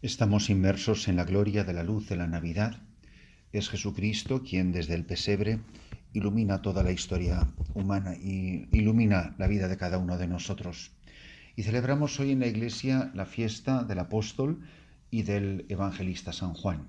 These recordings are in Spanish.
Estamos inmersos en la gloria de la luz de la Navidad. Es Jesucristo quien desde el pesebre ilumina toda la historia humana y ilumina la vida de cada uno de nosotros. Y celebramos hoy en la Iglesia la fiesta del apóstol y del evangelista San Juan.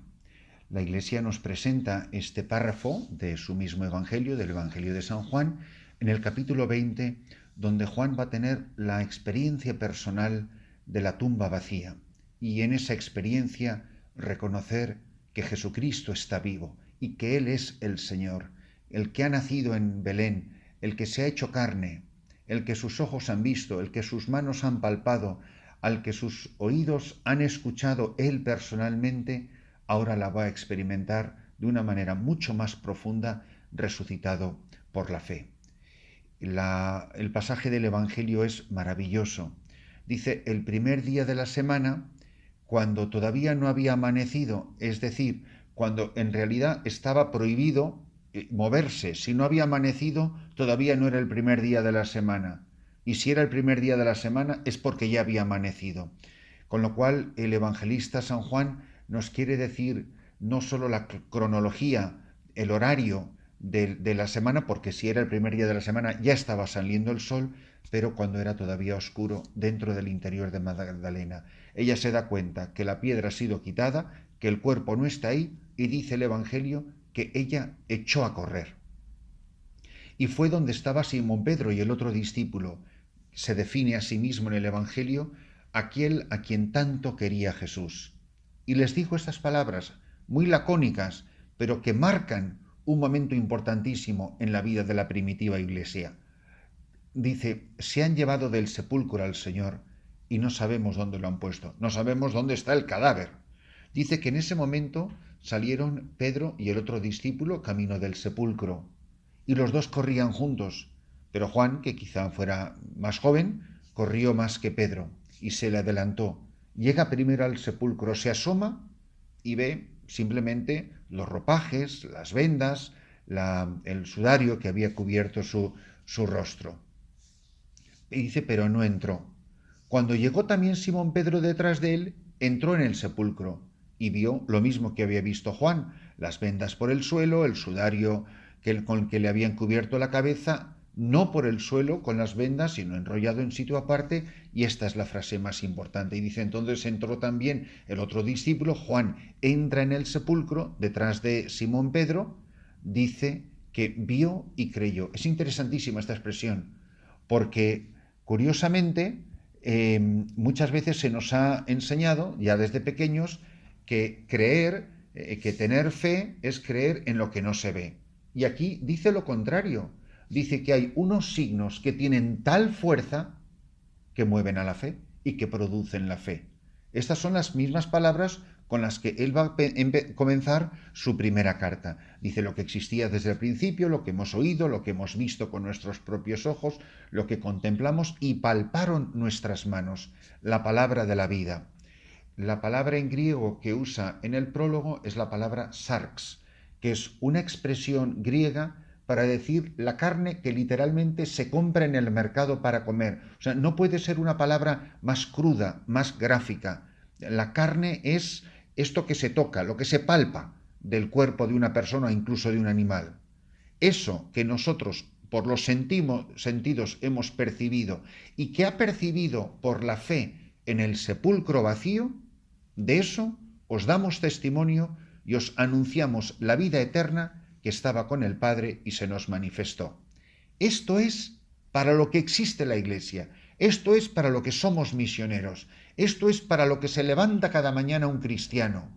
La Iglesia nos presenta este párrafo de su mismo Evangelio, del Evangelio de San Juan, en el capítulo 20, donde Juan va a tener la experiencia personal de la tumba vacía y en esa experiencia reconocer que Jesucristo está vivo y que Él es el Señor, el que ha nacido en Belén, el que se ha hecho carne, el que sus ojos han visto, el que sus manos han palpado, al que sus oídos han escuchado Él personalmente, ahora la va a experimentar de una manera mucho más profunda, resucitado por la fe. El pasaje del Evangelio es maravilloso. Dice, el primer día de la semana, cuando todavía no había amanecido, es decir, cuando en realidad estaba prohibido moverse, si no había amanecido, todavía no era el primer día de la semana. Y si era el primer día de la semana, es porque ya había amanecido. Con lo cual, el evangelista San Juan nos quiere decir no solo la cronología, el horario de la semana, porque si era el primer día de la semana ya estaba saliendo el sol, pero cuando era todavía oscuro dentro del interior de Magdalena. Ella se da cuenta que la piedra ha sido quitada, que el cuerpo no está ahí, y dice el Evangelio que ella echó a correr. Y fue donde estaba Simón Pedro y el otro discípulo. Se define a sí mismo en el Evangelio aquel a quien tanto quería Jesús. Y les dijo estas palabras, muy lacónicas, pero que marcan un momento importantísimo en la vida de la primitiva iglesia. Dice, se han llevado del sepulcro al Señor y no sabemos dónde lo han puesto, no sabemos dónde está el cadáver. Dice que en ese momento salieron Pedro y el otro discípulo camino del sepulcro y los dos corrían juntos, pero Juan, que quizá fuera más joven, corrió más que Pedro y se le adelantó. Llega primero al sepulcro, se asoma y ve simplemente los ropajes, las vendas, el sudario que había cubierto su rostro. Y dice, pero no entró. Cuando llegó también Simón Pedro detrás de él, entró en el sepulcro y vio lo mismo que había visto Juan, las vendas por el suelo, el sudario con que le habían cubierto la cabeza, no por el suelo con las vendas, sino enrollado en sitio aparte, y esta es la frase más importante. Y dice, entonces entró también el otro discípulo, Juan, entra en el sepulcro detrás de Simón Pedro, dice que vio y creyó. Es interesantísima esta expresión, porque curiosamente muchas veces se nos ha enseñado, ya desde pequeños, que creer, que tener fe es creer en lo que no se ve. Y aquí dice lo contrario. Dice que hay unos signos que tienen tal fuerza que mueven a la fe y que producen la fe. Estas son las mismas palabras con las que él va a comenzar su primera carta. Dice lo que existía desde el principio, lo que hemos oído, lo que hemos visto con nuestros propios ojos, lo que contemplamos y palparon nuestras manos, la palabra de la vida. La palabra en griego que usa en el prólogo es la palabra sarx, que es una expresión griega para decir la carne que literalmente se compra en el mercado para comer. O sea, no puede ser una palabra más cruda, más gráfica. La carne es esto que se toca, lo que se palpa del cuerpo de una persona o incluso de un animal. Eso que nosotros por los sentidos hemos percibido y que ha percibido por la fe en el sepulcro vacío, de eso os damos testimonio y os anunciamos la vida eterna que estaba con el Padre y se nos manifestó. Esto es para lo que existe la Iglesia, esto es para lo que somos misioneros, esto es para lo que se levanta cada mañana un cristiano,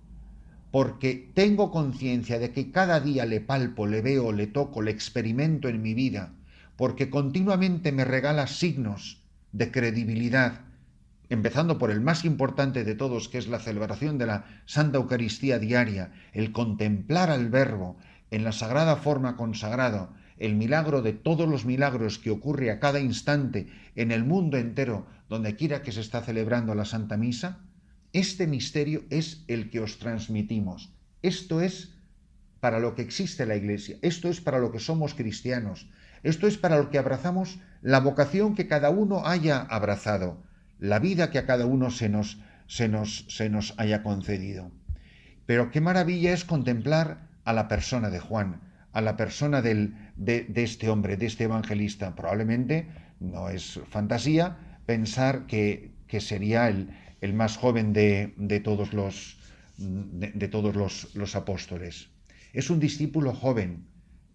porque tengo conciencia de que cada día le palpo, le veo, le toco, le experimento en mi vida, porque continuamente me regala signos de credibilidad, empezando por el más importante de todos, que es la celebración de la Santa Eucaristía diaria, el contemplar al Verbo en la sagrada forma consagrada, el milagro de todos los milagros que ocurre a cada instante en el mundo entero, donde quiera que se está celebrando la Santa Misa. Este misterio es el que os transmitimos. Esto es para lo que existe la Iglesia. Esto es para lo que somos cristianos. Esto es para lo que abrazamos la vocación que cada uno haya abrazado, la vida que a cada uno se nos se nos haya concedido. Pero qué maravilla es contemplar a la persona de Juan, a la persona de este hombre, de este evangelista. Probablemente no es fantasía pensar que sería el más joven de todos los apóstoles. Es un discípulo joven.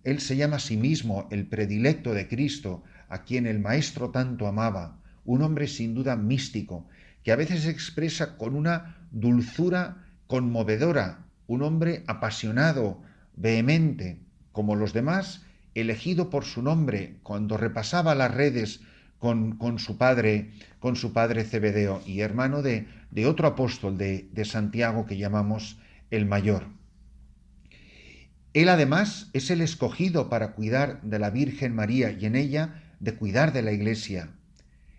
Él se llama a sí mismo el predilecto de Cristo, a quien el Maestro tanto amaba, un hombre sin duda místico, que a veces se expresa con una dulzura conmovedora, un hombre apasionado, vehemente, como los demás, elegido por su nombre cuando repasaba las redes con su padre Zebedeo y hermano de otro apóstol de Santiago que llamamos el mayor. Él además es el escogido para cuidar de la Virgen María y en ella de cuidar de la Iglesia.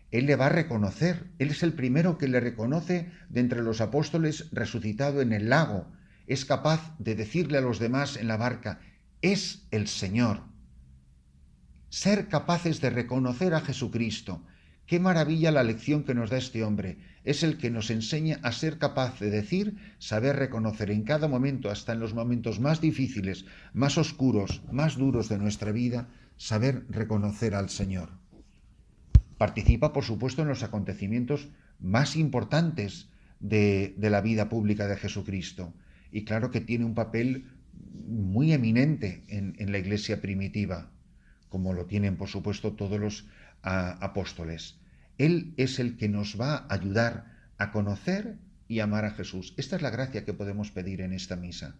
Él le va a reconocer, él es el primero que le reconoce de entre los apóstoles resucitado en el lago. Es capaz de decirle a los demás en la barca, es el Señor. Ser capaces de reconocer a Jesucristo. Qué maravilla la lección que nos da este hombre. Es el que nos enseña a ser capaz de decir, saber reconocer en cada momento, hasta en los momentos más difíciles, más oscuros, más duros de nuestra vida, saber reconocer al Señor. Participa, por supuesto, en los acontecimientos más importantes de la vida pública de Jesucristo. Y claro que tiene un papel muy eminente en la iglesia primitiva, como lo tienen, por supuesto, todos los apóstoles. Él es el que nos va a ayudar a conocer y amar a Jesús. Esta es la gracia que podemos pedir en esta misa.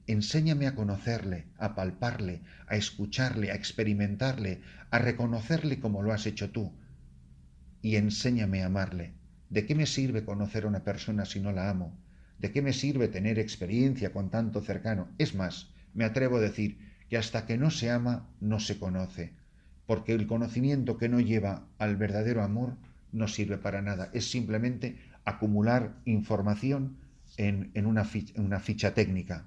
Enséñame a conocerle, a palparle, a escucharle, a experimentarle, a reconocerle como lo has hecho tú. Y enséñame a amarle. ¿De qué me sirve conocer a una persona si no la amo? ¿De qué me sirve tener experiencia con tanto cercano? Es más, me atrevo a decir que hasta que no se ama, no se conoce, porque el conocimiento que no lleva al verdadero amor no sirve para nada. Es simplemente acumular información en una ficha técnica.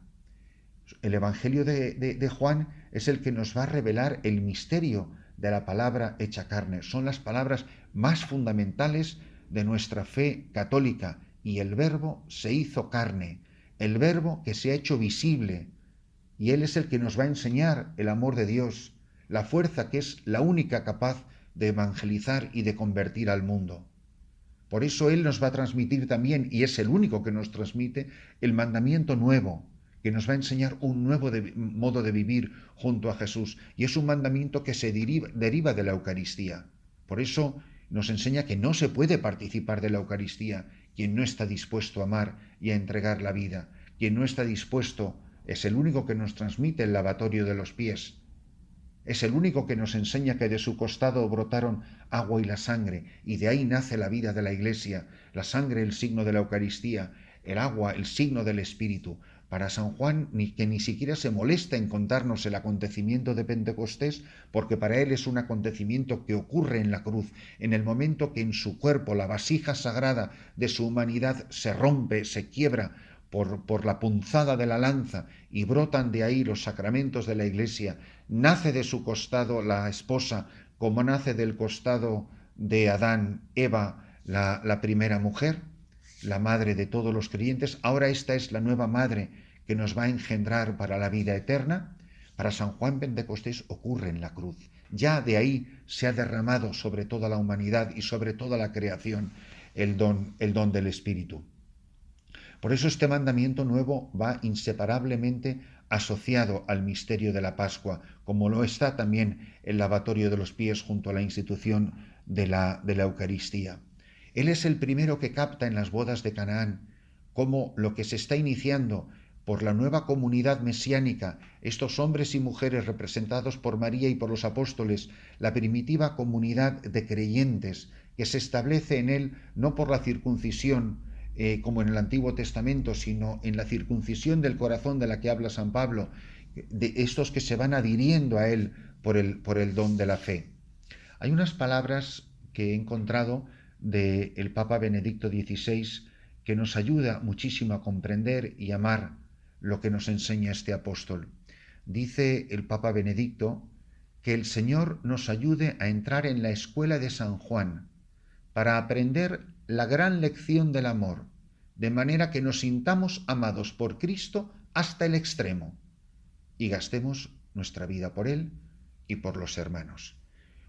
El Evangelio de Juan es el que nos va a revelar el misterio de la palabra hecha carne. Son las palabras más fundamentales de nuestra fe católica. Y el Verbo se hizo carne, el Verbo que se ha hecho visible. Y Él es el que nos va a enseñar el amor de Dios, la fuerza que es la única capaz de evangelizar y de convertir al mundo. Por eso Él nos va a transmitir también, y es el único que nos transmite, el mandamiento nuevo, que nos va a enseñar un nuevo modo de vivir junto a Jesús. Y es un mandamiento que se deriva de la Eucaristía. Por eso nos enseña que no se puede participar de la Eucaristía quien no está dispuesto a amar y a entregar la vida, quien no está dispuesto. Es el único que nos transmite el lavatorio de los pies. Es el único que nos enseña que de su costado brotaron agua y la sangre, y de ahí nace la vida de la Iglesia, la sangre el signo de la Eucaristía, el agua el signo del Espíritu. Para San Juan, que ni siquiera se molesta en contarnos el acontecimiento de Pentecostés, porque para él es un acontecimiento que ocurre en la cruz, en el momento que en su cuerpo la vasija sagrada de su humanidad se rompe, se quiebra, por la punzada de la lanza y brotan de ahí los sacramentos de la Iglesia, nace de su costado la esposa, como nace del costado de Adán, Eva, la primera mujer, la madre de todos los creyentes. Ahora esta es la nueva madre que nos va a engendrar para la vida eterna. Para San Juan Pentecostés ocurre en la cruz. Ya de ahí se ha derramado sobre toda la humanidad y sobre toda la creación el don del Espíritu. Por eso este mandamiento nuevo va inseparablemente asociado al misterio de la Pascua, como lo está también el lavatorio de los pies junto a la institución de la Eucaristía. Él es el primero que capta en las bodas de Canaán cómo lo que se está iniciando por la nueva comunidad mesiánica, estos hombres y mujeres representados por María y por los apóstoles, la primitiva comunidad de creyentes que se establece en él no por la circuncisión, como en el Antiguo Testamento, sino en la circuncisión del corazón de la que habla San Pablo, de estos que se van adhiriendo a él por el don de la fe. Hay unas palabras que he encontrado del Papa Benedicto XVI que nos ayuda muchísimo a comprender y amar lo que nos enseña este apóstol. Dice el Papa Benedicto que el Señor nos ayude a entrar en la escuela de San Juan para aprender la gran lección del amor, de manera que nos sintamos amados por Cristo hasta el extremo y gastemos nuestra vida por Él y por los hermanos.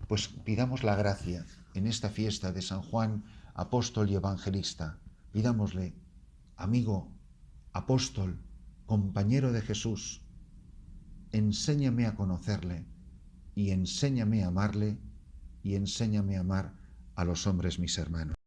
Pues pidamos la gracia en esta fiesta de San Juan, apóstol y evangelista. Pidámosle, amigo, apóstol, compañero de Jesús, enséñame a conocerle y enséñame a amarle y enséñame a amar a los hombres mis hermanos.